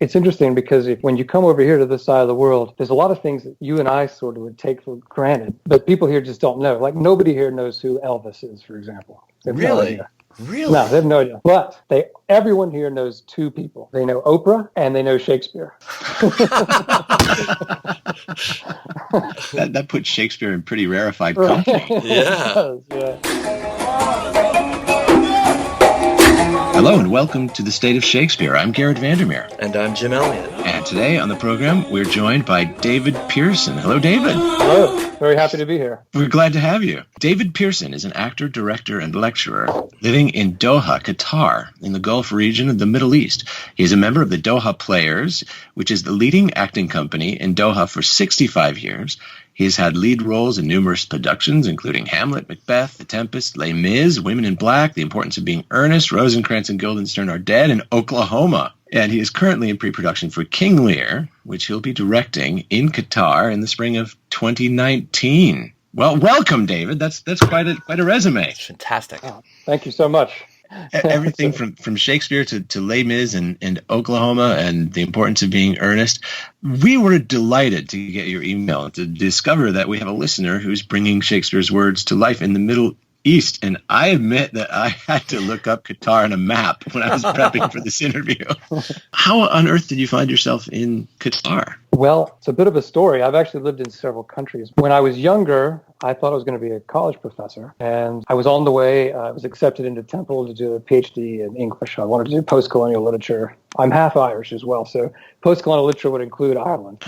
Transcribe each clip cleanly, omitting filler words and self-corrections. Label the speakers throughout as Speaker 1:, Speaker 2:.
Speaker 1: It's interesting because when you come over here to this side of the world, there's a lot of things that you and I sort of would take for granted, but people here just don't know. Like nobody here knows who Elvis is, for example. They have no idea.
Speaker 2: Really?
Speaker 1: No, they have no idea. But everyone here knows two people. They know Oprah and they know Shakespeare.
Speaker 3: That puts Shakespeare in pretty rarefied company.
Speaker 2: Yeah.
Speaker 3: Hello and welcome to the State of Shakespeare. I'm Garrett Vandermeer.
Speaker 2: And I'm Jim Elliott.
Speaker 3: And today on the program, we're joined by David Pearson. Hello, David.
Speaker 1: Hello. Very happy to be here.
Speaker 3: We're glad to have you. David Pearson is an actor, director, and lecturer living in Doha, Qatar, in the Gulf region of the Middle East. He is a member of the Doha Players, which is the leading acting company in Doha for 65 years. He has had lead roles in numerous productions, including Hamlet, Macbeth, The Tempest, Les Mis, Women in Black, The Importance of Being Earnest, Rosencrantz and Guildenstern Are Dead, and Oklahoma. And he is currently in pre-production for King Lear, which he'll be directing in Qatar in the spring of 2019. Well, welcome, David. That's quite a resume.
Speaker 2: It's fantastic.
Speaker 1: Oh, thank you so much.
Speaker 3: Everything from Shakespeare to Les Mis and Oklahoma and The Importance of Being Earnest. We were delighted to get your email to discover that we have a listener who's bringing Shakespeare's words to life in the Middle East. And I admit that I had to look up Qatar on a map when I was prepping for this interview. How on earth did you find yourself in Qatar?
Speaker 1: Well, it's a bit of a story. I've actually lived in several countries. When I was younger, I thought I was going to be a college professor. And I was on the way. I was accepted into Temple to do a PhD in English. I wanted to do post-colonial literature. I'm half Irish as well. So post-colonial literature would include Ireland.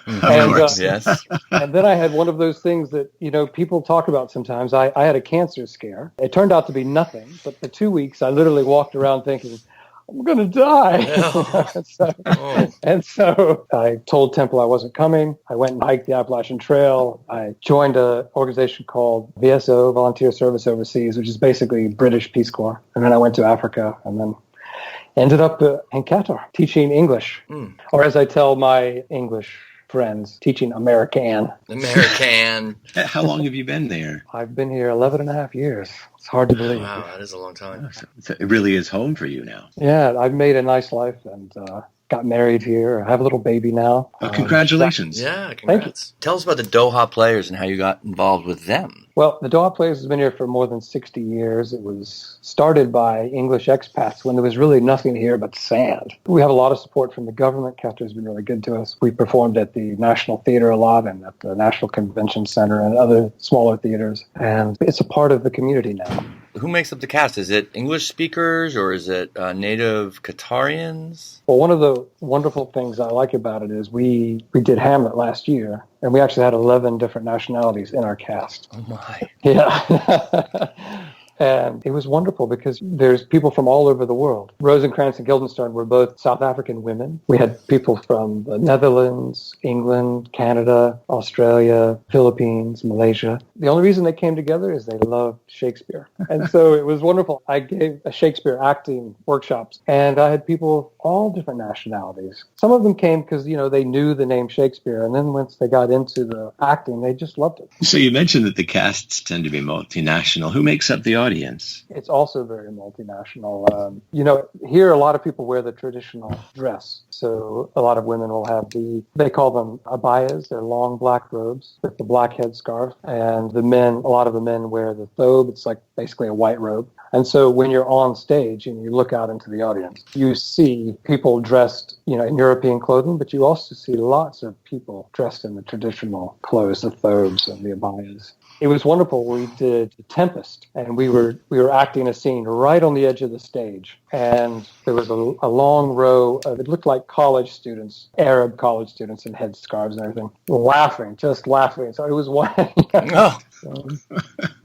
Speaker 3: Of course.
Speaker 2: Yes.
Speaker 1: And then I had one of those things that, people talk about sometimes. I had a cancer scare. It turned out to be nothing. But for 2 weeks, I literally walked around thinking, I'm going to die. And so I told Temple I wasn't coming. I went and hiked the Appalachian Trail. I joined an organization called VSO, Volunteer Service Overseas, which is basically British Peace Corps. And then I went to Africa and then ended up in Qatar teaching English. Or as I tell my English friends, teaching American.
Speaker 3: How long have you been there?
Speaker 1: I've been here 11 and a half years. It's hard to believe.
Speaker 2: Wow, that is a long time.
Speaker 3: So it really is home for you now.
Speaker 1: Yeah, I've made a nice life and got married here. I have a little baby now.
Speaker 3: Oh, congratulations.
Speaker 2: Yeah, congrats. Tell us about the Doha Players and how you got involved with them.
Speaker 1: Well, the Doha Players has been here for more than 60 years. It was started by English expats when there was really nothing here but sand. We have a lot of support from the government. Qatar has been really good to us. We performed at the National Theater a lot and at the National Convention Center and other smaller theaters. And it's a part of the community now.
Speaker 2: Who makes up the cast? Is it English speakers or is it native Qatarians?
Speaker 1: Well, one of the wonderful things I like about it is we did Hamlet last year, and we actually had 11 different nationalities in our cast.
Speaker 2: Oh, my.
Speaker 1: Yeah. And it was wonderful because there's people from all over the world. Rosencrantz and Guildenstern were both South African women. We had people from the Netherlands, England, Canada, Australia, Philippines, Malaysia. The only reason they came together is they loved Shakespeare. And so it was wonderful. I gave a Shakespeare acting workshops, and I had people of all different nationalities. Some of them came because, they knew the name Shakespeare, and then once they got into the acting, they just loved it.
Speaker 3: So you mentioned that the casts tend to be multinational. Who makes up the audience?
Speaker 1: It's also very multinational. Here a lot of people wear the traditional dress. So a lot of women will have they call them abayas. They're long black robes with the black headscarf. And a lot of the men wear the thobe. It's like basically a white robe. And so when you're on stage and you look out into the audience, you see people dressed, in European clothing, but you also see lots of people dressed in the traditional clothes, the thobes and the abayas. It was wonderful. We did The Tempest, and we were acting a scene right on the edge of the stage. And there was a long row of, it looked like college students, Arab college students in headscarves and everything, just laughing. So it was one.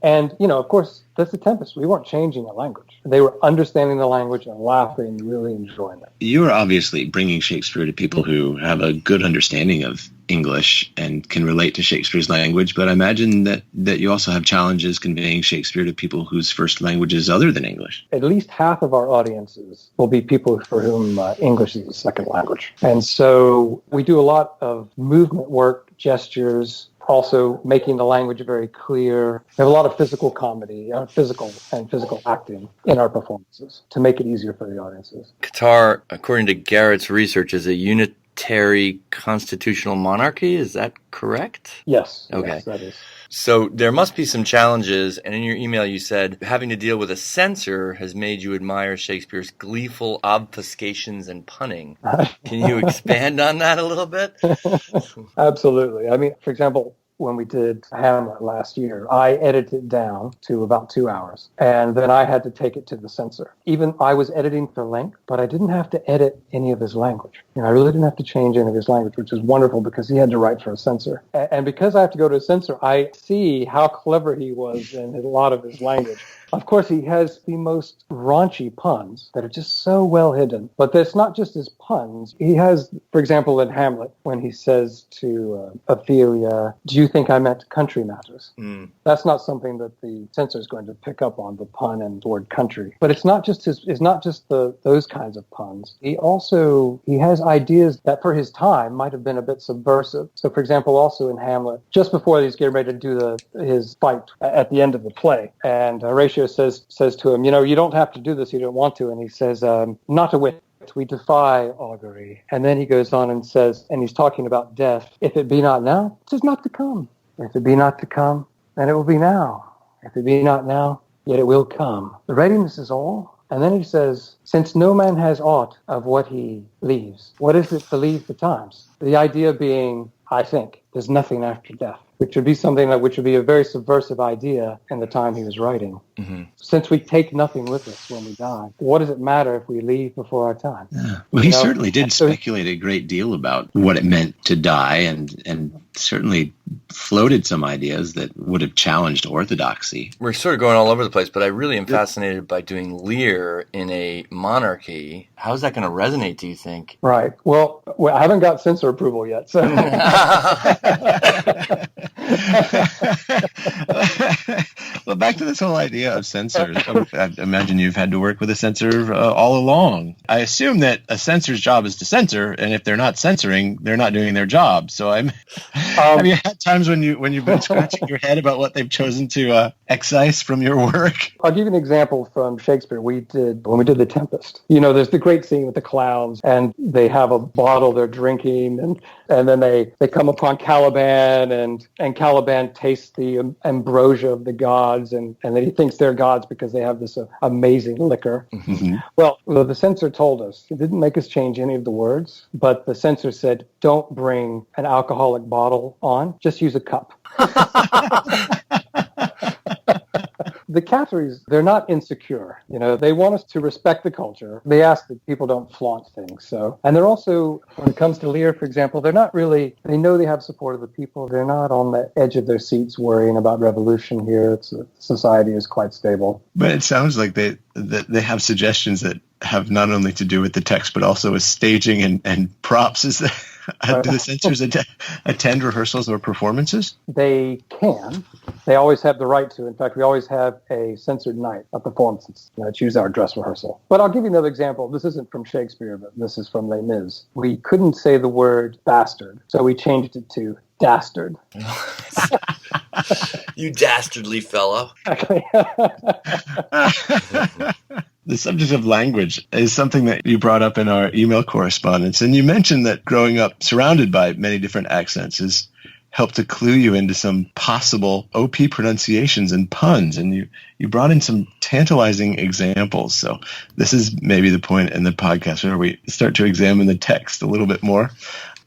Speaker 1: And, of course, that's The Tempest. We weren't changing the language. They were understanding the language and laughing and really enjoying it.
Speaker 3: You are obviously bringing Shakespeare to people who have a good understanding of English and can relate to Shakespeare's language, but I imagine that you also have challenges conveying Shakespeare to people whose first language is other than English.
Speaker 1: At least half of our audiences will be people for whom English is a second language. And so we do a lot of movement work, gestures, also making the language very clear. We have a lot of physical comedy, physical acting in our performances to make it easier for the audiences.
Speaker 2: Qatar, according to Garrett's research, is a unitary constitutional monarchy. Is that correct?
Speaker 1: Yes.
Speaker 2: Okay.
Speaker 1: Yes, that is.
Speaker 2: So there must be some challenges, and in your email you said having to deal with a censor has made you admire Shakespeare's gleeful obfuscations and punning. Can you expand on that a little bit?
Speaker 1: Absolutely. I mean, for example, when we did Hamlet last year, I edited it down to about 2 hours, and then I had to take it to the censor. Even I was editing for length, but I didn't have to edit any of his language. I really didn't have to change any of his language, which is wonderful because he had to write for a censor. And because I have to go to a censor, I see how clever he was in a lot of his language. Of course, he has the most raunchy puns that are just so well hidden. But that's not just his puns. He has, for example, in Hamlet, when he says to Ophelia, "Do you think I meant country matters?" That's not something that the censor is going to pick up on, the pun and the word country. But it's not just those kinds of puns. He has ideas that for his time might have been a bit subversive. So, for example, also in Hamlet, just before he's getting ready to do his fight at the end of the play, and Horatio says to him, "You don't have to do this. You don't want to." And he says, "Not a whit. We defy augury." And then he goes on and says, and he's talking about death, "If it be not now, 'tis not to come. If it be not to come, then it will be now. If it be not now, yet it will come. The readiness is all." And then he says, "Since no man has aught of what he leaves, what is it to leave betimes?" The idea being, I think, there's nothing after death, which would be something which would be a very subversive idea in the time he was writing. Mm-hmm. Since we take nothing with us when we die, what does it matter if we leave before our time?
Speaker 3: Yeah. Well, he certainly did speculate a great deal about what it meant to die, and certainly floated some ideas that would have challenged orthodoxy.
Speaker 2: We're sort of going all over the place, but I really am fascinated by doing Lear in a monarchy. How is that going to resonate, do you think?
Speaker 1: Right. Well, I haven't got censor approval yet, so...
Speaker 3: Well, back to this whole idea of censors. I imagine you've had to work with a censor all along. I assume that a censor's job is to censor, and if they're not censoring, they're not doing their job. So have you had times when you've been scratching your head about what they've chosen to excise from your work?
Speaker 1: I'll give you an example from Shakespeare. When we did The Tempest. There's the great scene with the clowns, and they have a bottle they're drinking, and then they come upon Caliban, and Caliban tastes the ambrosia of the gods, and then he thinks they're gods because they have this amazing liquor. Mm-hmm. Well, the censor told us, it didn't make us change any of the words, but the censor said, "Don't bring an alcoholic bottle on, just use a cup." The Qataris, they're not insecure. They want us to respect the culture. They ask that people don't flaunt things. So, and they're also, when it comes to Lear, for example, they're not really, they know they have support of the people. They're not on the edge of their seats worrying about revolution here. Society is quite stable.
Speaker 3: But it sounds like they have suggestions that have not only to do with the text, but also with staging and props. Do the censors attend rehearsals or performances?
Speaker 1: They can. They always have the right to. In fact, we always have a censored night of performances. Choose our dress rehearsal. But I'll give you another example. This isn't from Shakespeare, but this is from Les Mis. We couldn't say the word bastard, so we changed it to dastard.
Speaker 2: You dastardly fellow.
Speaker 3: The subject of language is something that you brought up in our email correspondence. And you mentioned that growing up surrounded by many different accents has helped to clue you into some possible OP pronunciations and puns. And you brought in some tantalizing examples. So this is maybe the point in the podcast where we start to examine the text a little bit more.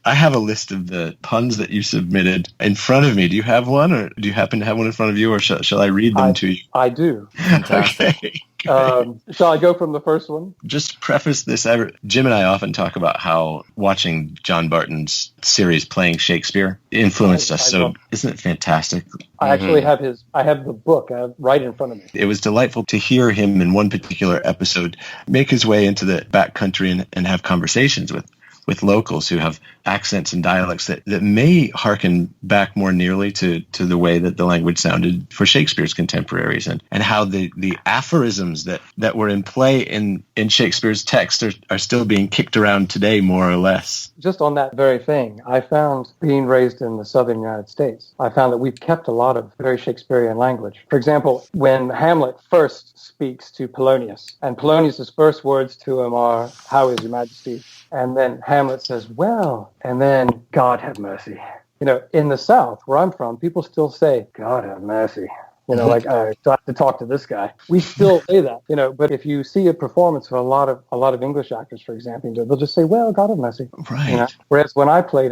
Speaker 3: I have a list of the puns that you submitted in front of me. Do you have one, or do you happen to have one in front of you, or shall I read them to you?
Speaker 1: I do.
Speaker 3: Okay.
Speaker 1: Shall I go from the first one?
Speaker 3: Just to preface this, Jim and I often talk about how watching John Barton's series Playing Shakespeare influenced us. So isn't it fantastic?
Speaker 1: I actually have the book right in front of me.
Speaker 3: It was delightful to hear him in one particular episode make his way into the backcountry and have conversations with with locals who have accents and dialects that may harken back more nearly to the way that the language sounded for Shakespeare's contemporaries, and how the aphorisms that were in play in Shakespeare's text are still being kicked around today, more or less.
Speaker 1: Just on that very thing, I found, being raised in the southern United States, I found that we've kept a lot of very Shakespearean language. For example, when Hamlet first speaks to Polonius, and Polonius's first words to him are, "How is your majesty?" And then Hamlet says, "Well," and then, "God have mercy." In the South, where I'm from, people still say, "God have mercy." Like, I have to talk to this guy. We still say that, but if you see a performance of a lot of English actors, for example, they'll just say, "Well, God have mercy."
Speaker 3: Right.
Speaker 1: Whereas when I played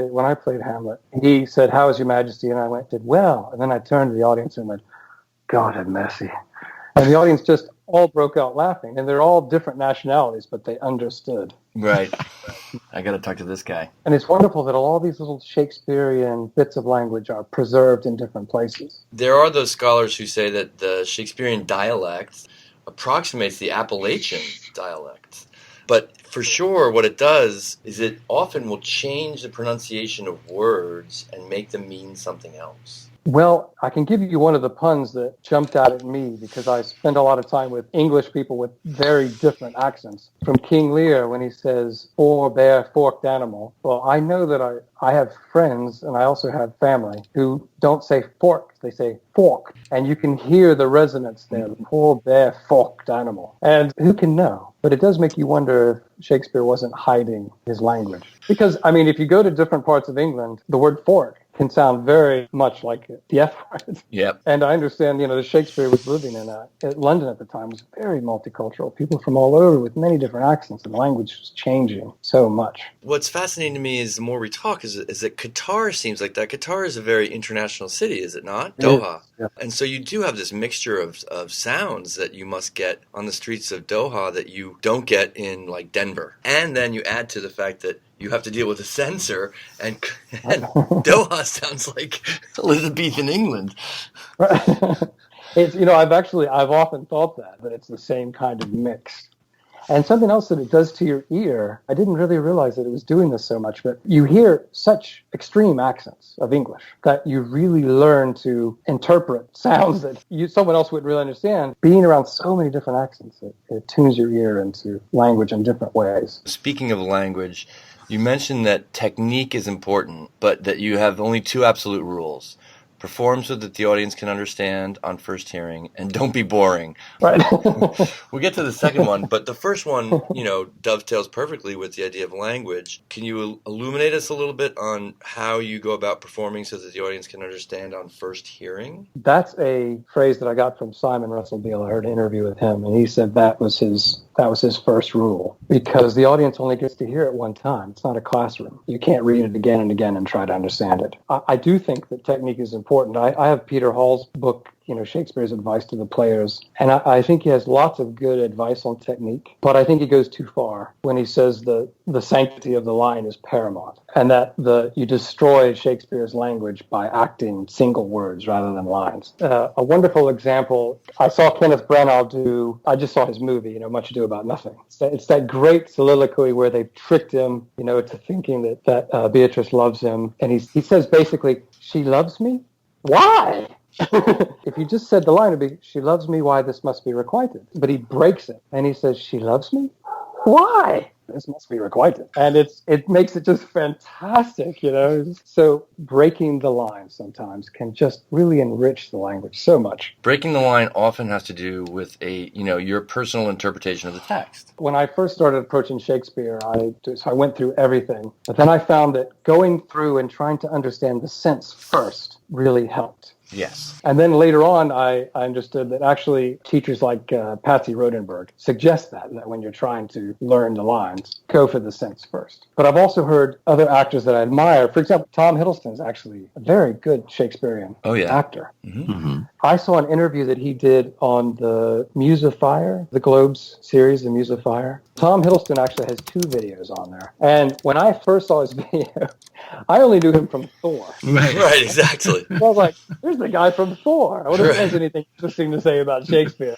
Speaker 1: Hamlet, he said, "How is your majesty?" And I did, "Well." And then I turned to the audience and went, "God have mercy." And the audience just all broke out laughing. And they're all different nationalities, but they understood.
Speaker 2: Right. I got to talk to this guy.
Speaker 1: And it's wonderful that all these little Shakespearean bits of language are preserved in different places.
Speaker 2: There are those scholars who say that the Shakespearean dialect approximates the Appalachian dialect. But for sure, what it does is it often will change the pronunciation of words and make them mean something else.
Speaker 1: Well, I can give you one of the puns that jumped out at me because I spend a lot of time with English people with very different accents. From King Lear, when he says, "Forbear, forked animal." Well, I know that I have friends, and I also have family, who don't say fork, they say fork. And you can hear the resonance there, "Forbear, forked animal." And who can know? But it does make you wonder if Shakespeare wasn't hiding his language. Because, if you go to different parts of England, the word fork can sound very much like the F word.
Speaker 2: Yep.
Speaker 1: And I understand, that Shakespeare was living in London at the time was very multicultural. People from all over with many different accents, and the language was changing so much.
Speaker 2: What's fascinating to me is the more we talk is that Qatar seems like that. Qatar is a very international city, is it not? Doha.
Speaker 1: Yeah.
Speaker 2: And so you do have this mixture of sounds that you must get on the streets of Doha that you don't get in like Denver. And then you add to the fact that you have to deal with a censor, and Doha sounds like Elizabethan England.
Speaker 1: It's, I've often thought that it's the same kind of mix. And something else that it does to your ear, I didn't really realize that it was doing this so much, but you hear such extreme accents of English that you really learn to interpret sounds that someone else wouldn't really understand. Being around so many different accents, it tunes your ear into language in different ways.
Speaker 2: Speaking of language, you mentioned that technique is important, but that you have only two absolute rules. Perform so that the audience can understand on first hearing, and don't be boring.
Speaker 1: Right.
Speaker 2: We'll get to the second one, but the first one, dovetails perfectly with the idea of language. Can you illuminate us a little bit on how you go about performing so that the audience can understand on first hearing?
Speaker 1: That's a phrase that I got from Simon Russell Beale. I heard an interview with him, and he said that was his first rule, because the audience only gets to hear it one time. It's not a classroom. You can't read it again and again and try to understand it. I do think that technique is important. I have Peter Hall's book, Shakespeare's Advice to the Players, and I think he has lots of good advice on technique, but I think he goes too far when he says the sanctity of the line is paramount, and that you destroy Shakespeare's language by acting single words rather than lines. A wonderful example, I saw Kenneth Branagh I just saw his movie, Much Ado About Nothing. It's that great soliloquy where they've tricked him, to thinking that Beatrice loves him, and he says basically, "She loves me? Why?" If you just said the line, it'd be, "She loves me, why this must be requited." But he breaks it, and he says, "She loves me? Why? This must be requited." And it makes it just fantastic, So breaking the line sometimes can just really enrich the language so much.
Speaker 2: Breaking the line often has to do with your personal interpretation of the text.
Speaker 1: When I first started approaching Shakespeare, I went through everything. But then I found that going through and trying to understand the sense first really helped.
Speaker 2: Yes.
Speaker 1: And then later on, I understood that actually teachers like Patsy Rodenberg suggest that when you're trying to learn the lines, go for the sense first. But I've also heard other actors that I admire. For example, Tom Hiddleston is actually a very good Shakespearean actor.
Speaker 2: Mm-hmm.
Speaker 3: Mm-hmm.
Speaker 1: I saw an interview that he did on the Muse of Fire, the Globes series, The Muse of Fire. Tom Hiddleston actually has 2 videos on there. And when I first saw his video, I only knew him from Thor.
Speaker 2: Right, exactly.
Speaker 1: So I was like, there's the guy from Thor. I wonder if there's anything interesting to say about Shakespeare.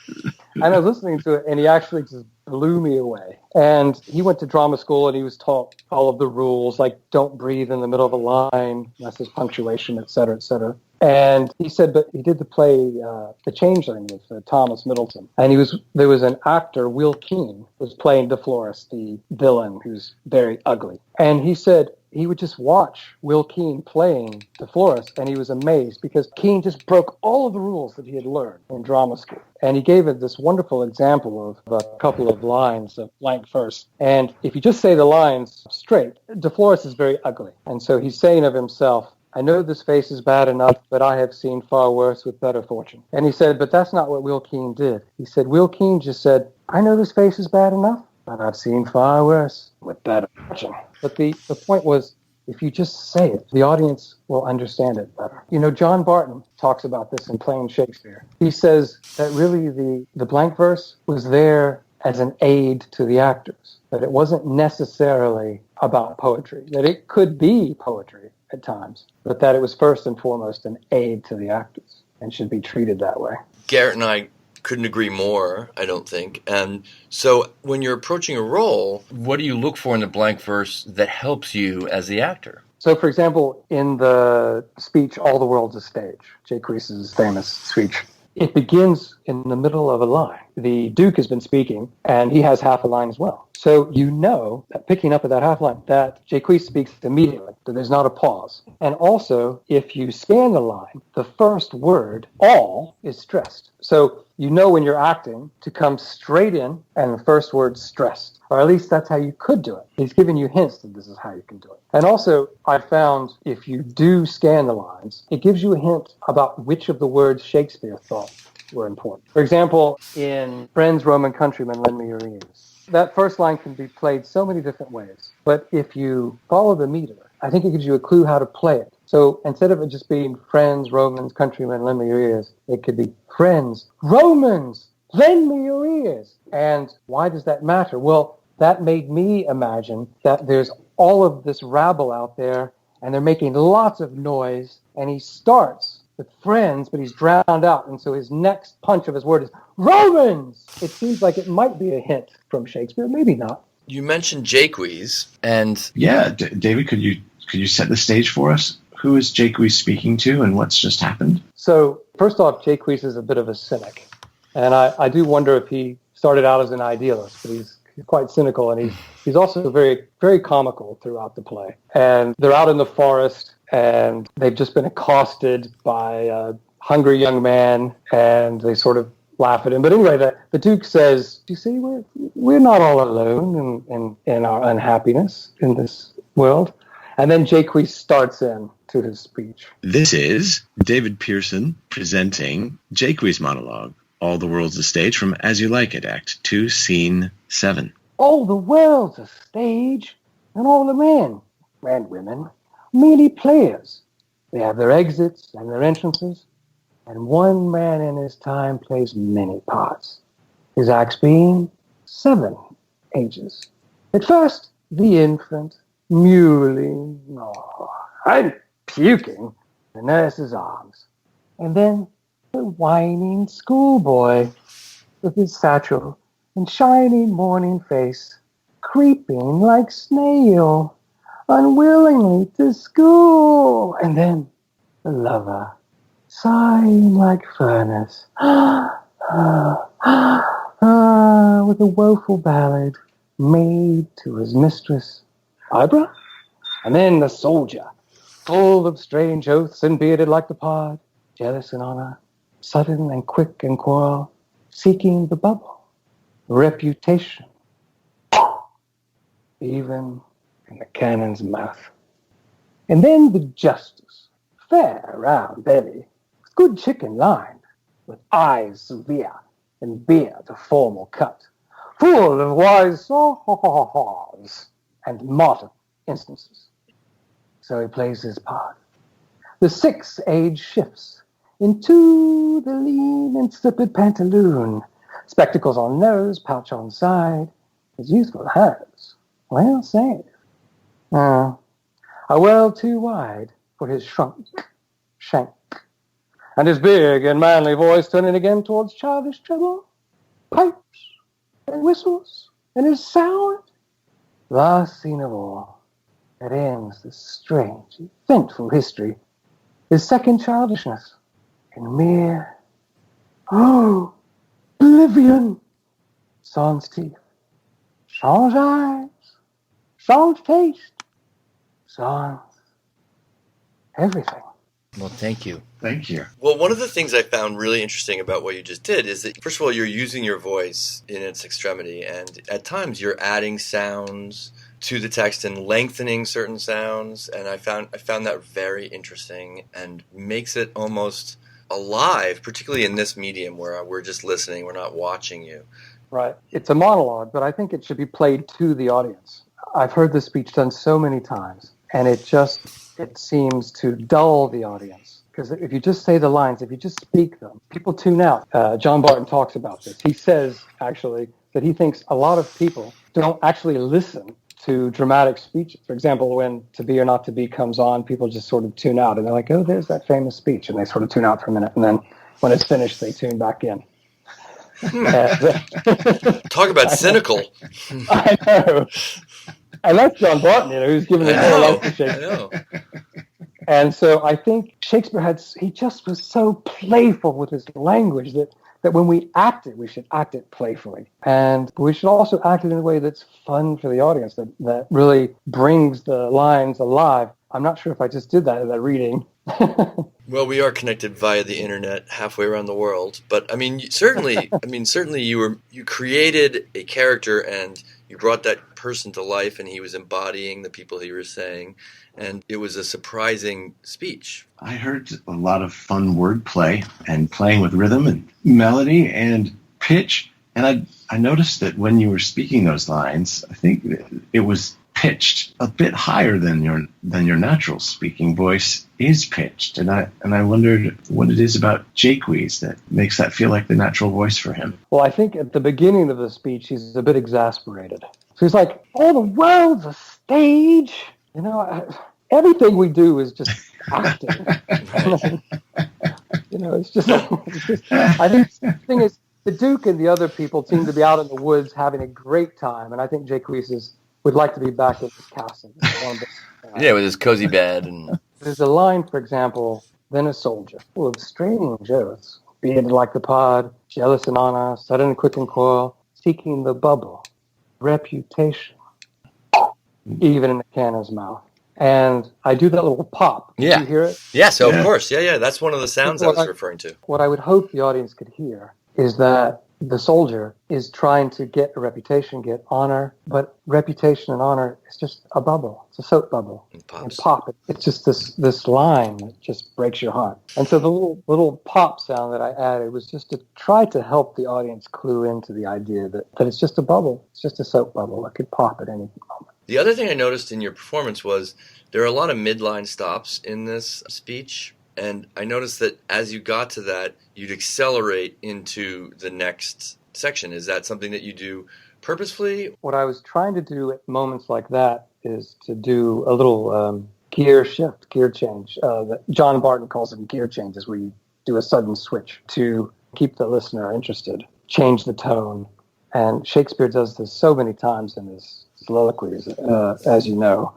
Speaker 1: And I was listening to it, and he actually just blew me away. And he went to drama school and he was taught all of the rules, like don't breathe in the middle of a line, unless there's punctuation, et cetera, et cetera. And he said, but he did the play, The Changeling with Thomas Middleton. And there was an actor, Will Keane, was playing DeFlorus, the villain, who's very ugly. And he said, he would just watch Will Keane playing DeFlorus, and he was amazed because Keane just broke all of the rules that he had learned in drama school. And he gave it this wonderful example of a couple of lines of blank verse. And if you just say the lines straight, DeFlorus is very ugly. And so he's saying of himself, I know this face is bad enough, but I have seen far worse with better fortune. And he said, but that's not what Will Keane did. He said, Will Keane just said, I know this face is bad enough, but I've seen far worse with better fortune. But the point was, if you just say it, the audience will understand it better. You know, John Barton talks about this in Plain Shakespeare. He says that really the blank verse was there as an aid to the actors, that it wasn't necessarily about poetry, that it could be poetry at times, but that it was first and foremost an aid to the actors and should be treated that way.
Speaker 2: Garrett and I couldn't agree more, I don't think. And so when you're approaching a role, what do you look for in the blank verse that helps you as the actor?
Speaker 1: So, for example, in the speech, All the World's a Stage, Jacques' famous speech, it begins in the middle of a line. The Duke has been speaking, and he has half a line as well. So you know that picking up at that half line, that Jacques speaks immediately, that there's not a pause. And also, if you scan the line, the first word, all, is stressed. So you know when you're acting to come straight in and the first word stressed. Or at least that's how you could do it. He's giving you hints that this is how you can do it. And also, I found if you do scan the lines, it gives you a hint about which of the words Shakespeare thought were important. For example, in Friends, Roman Countrymen, Lend Me Your Ears. That first line can be played so many different ways. But if you follow the meter, I think it gives you a clue how to play it. So instead of it just being Friends, Romans, Countrymen, Lend Me Your Ears, it could be Friends, Romans, Lend Me Your Ears. And why does that matter? Well, that made me imagine that there's all of this rabble out there and they're making lots of noise, and he starts with friends, but he's drowned out, and so his next punch of his word is Romans! It seems like it might be a hint from Shakespeare, maybe not.
Speaker 2: You mentioned Jacques, and
Speaker 3: Yeah, David, could you set the stage for us? Who is Jacques speaking to, and what's just happened?
Speaker 1: So, first off, Jacques is a bit of a cynic, and I do wonder if he started out as an idealist, but he's quite cynical, and he's also very, very comical throughout the play. And they're out in the forest, and they've just been accosted by a hungry young man, and they sort of laugh at him. But anyway, the Duke says, you see, we're not all alone in our unhappiness in this world. And then Jacques starts in to his speech.
Speaker 3: This is David Pearson presenting Jacques' monologue, All the World's a Stage, from As You Like It, Act 2, Scene 7.
Speaker 1: All the world's a stage, and all the men and women merely players. They have their exits and their entrances, and one man in his time plays many parts, his acts being 7 ages. At first, the infant, mewling, and puking in the nurse's arms, and then the whining schoolboy with his satchel and shining morning face, creeping like snail, unwillingly to school, and then the lover, sighing like furnace, with a woeful ballad made to his mistress, Barbara, and then the soldier, full of strange oaths and bearded like the pod, jealous in honor, sudden and quick and quarrel, seeking the bubble, reputation, even in the cannon's mouth. And then the justice, fair round belly, good chicken lined, with eyes severe and beard a formal cut, full of wise saws and modern instances. So he plays his part. The 6 age shifts into the lean, insipid pantaloon, spectacles on nose, pouch on side, his youthful hands, well saved. A well too wide for his shank, and his big and manly voice turning again towards childish treble, pipes and whistles, and his sound. Last scene of all, that ends this strange, eventful history, is second childishness, and mere, oblivion. Sans teeth, sans eyes, sans taste, sans everything.
Speaker 2: Well, thank you.
Speaker 3: Thank you.
Speaker 2: Well, one of the things I found really interesting about what you just did is that, first of all, you're using your voice in its extremity, and at times you're adding sounds to the text and lengthening certain sounds, and I found that very interesting and makes it almost alive, particularly in this medium where we're just listening, we're not watching you.
Speaker 1: Right. It's a monologue, but I think it should be played to the audience. I've heard this speech done so many times, and it seems to dull the audience. Because if you just say the lines, if you just speak them, people tune out. John Barton talks about this. He says, actually, that he thinks a lot of people don't actually listen to dramatic speeches. For example, when To Be or Not to Be comes on, people just sort of tune out, and they're like, oh, there's that famous speech, and they sort of tune out for a minute, and then when it's finished, they tune back in.
Speaker 2: Talk about cynical.
Speaker 1: I know. And that's John Barton, who's given it more life to Shakespeare.
Speaker 2: I know.
Speaker 1: And so I think Shakespeare he just was so playful with his language that when we act it, we should act it playfully. And we should also act it in a way that's fun for the audience, that really brings the lines alive. I'm not sure if I just did that in that reading.
Speaker 2: Well, we are connected via the internet halfway around the world, but certainly you created a character and you brought that person to life, and he was embodying the people he was saying, and it was a surprising speech.
Speaker 3: I heard a lot of fun wordplay and playing with rhythm and melody and pitch, and I noticed that when you were speaking those lines, I think it was pitched a bit higher than your natural speaking voice is pitched, and I wondered what it is about Jacques that makes that feel like the natural voice for him.
Speaker 1: Well, I think at the beginning of the speech, he's a bit exasperated. So he's like, "Oh, the world's a stage. Everything we do is just acting." It's just. I think the thing is, the Duke and the other people seem to be out in the woods having a great time, and I think Jacques would like to be back in his castle.
Speaker 2: Yeah, with his cozy bed. And
Speaker 1: there's a line, for example, "Then a soldier, full of strange oaths, bearded like the pod, jealous in honor, sudden and quick in quarrel, seeking the bubble, reputation, even in the cannon's mouth." And I do that little pop.
Speaker 2: Yeah.
Speaker 1: Did you hear it?
Speaker 2: Yeah, so of course. Yeah, that's one of the sounds I was referring to.
Speaker 1: What I would hope the audience could hear is that the soldier is trying to get a reputation, get honor, but reputation and honor is just a bubble. It's a soap bubble.
Speaker 2: It pops.
Speaker 1: And pop it. It's just this line that just breaks your heart. And so the little pop sound that I added was just to try to help the audience clue into the idea that it's just a bubble. It's just a soap bubble that could pop at any moment.
Speaker 2: The other thing I noticed in your performance was there are a lot of midline stops in this speech. And I noticed that as you got to that, you'd accelerate into the next section. Is that something that you do purposefully?
Speaker 1: What I was trying to do at moments like that is to do a little gear shift, gear change. That John Barton calls them gear changes, where you do a sudden switch to keep the listener interested, change the tone. And Shakespeare does this so many times in his soliloquies, as you know.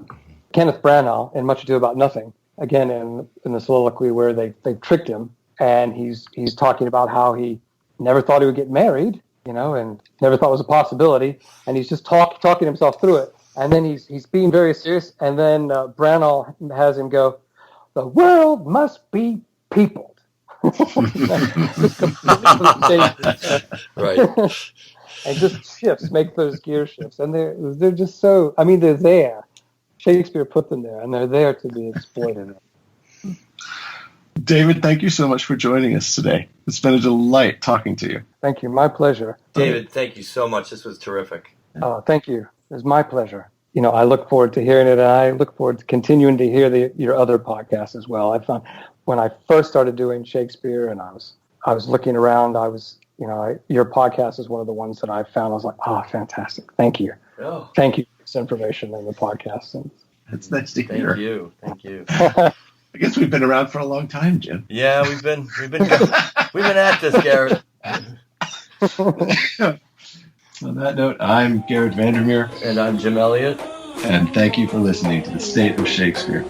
Speaker 1: Kenneth Branagh, in Much Ado About Nothing, again in the soliloquy where they tricked him, and he's talking about how he never thought he would get married, and never thought it was a possibility, and he's just talking himself through it, and then he's being very serious, and then Branagh has him go, "The world must be peopled."
Speaker 2: Right.
Speaker 1: And just shifts, make those gear shifts, and they're just so. I mean, they're there. Shakespeare put them there, and they're there to be exploited.
Speaker 3: David, thank you so much for joining us today. It's been a delight talking to you.
Speaker 1: Thank you. My pleasure.
Speaker 2: David, thank you so much. This was terrific.
Speaker 1: Oh, thank you. It was my pleasure. I look forward to hearing it, and I look forward to continuing to hear your other podcasts as well. I found when I first started doing Shakespeare, and I was looking around, your podcast is one of the ones that I found. I was like, oh, fantastic. Thank you.
Speaker 2: Oh.
Speaker 1: Thank you for this information in the podcast. And
Speaker 3: that's nice to hear.
Speaker 2: Thank you.
Speaker 3: I guess we've been around for a long time, Jim.
Speaker 2: Yeah, we've been at this, Garrett.
Speaker 3: On that note, I'm Garrett Vandermeer.
Speaker 2: And I'm Jim Elliott.
Speaker 3: And thank you for listening to The State of Shakespeare.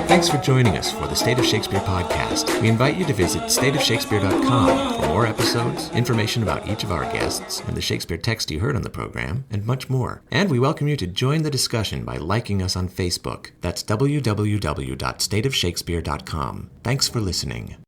Speaker 4: Thanks for joining us for the State of Shakespeare podcast. We invite you to visit stateofshakespeare.com for more episodes, information about each of our guests, and the Shakespeare text you heard on the program, and much more. And we welcome you to join the discussion by liking us on Facebook. That's www.stateofshakespeare.com. Thanks for listening.